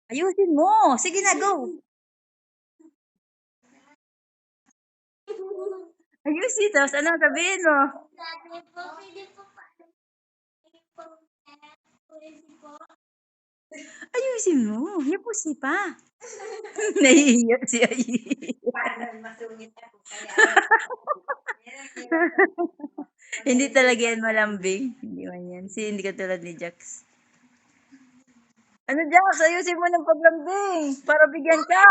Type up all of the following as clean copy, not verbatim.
Ayusin mo. Sige na, go. Ayusin, tapos anong sabihin mo? Ayusin mo. Hipusi pa. Nahihiya si Ayi. Hindi talaga yan malambing. Hindi man yan. Hindi katulad ni Jax. Ano, Jax? Ayusin mo ng paglambing. Para bigyan ka.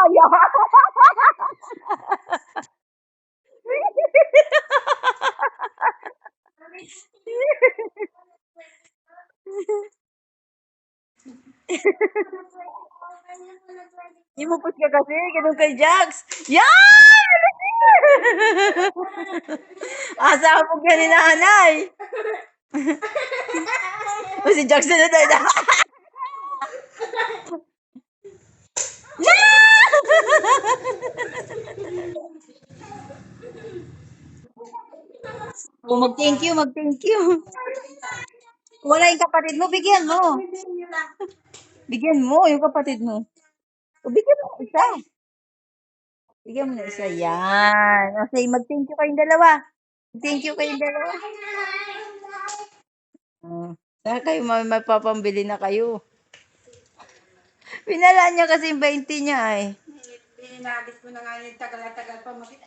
Himupos ka kasi. Ganun kay Jax. Yan! Asa mo ka ni nanay. O si Jax na tayo. O mag-thank you, mag-thank you. Wala yung kapatid mo, bigyan mo. Bigyan mo yung kapatid mo. O bigyan mo isa. Bigyan mo na isa. Yan. O say, mag-thank you kayong dalawa. Thank you kayong dalawa. Saka kayo mapapambili na kayo. Pinala niya kasi yung 20 niya eh. Pinagis ko na nga yung tagal-tagal pa makita.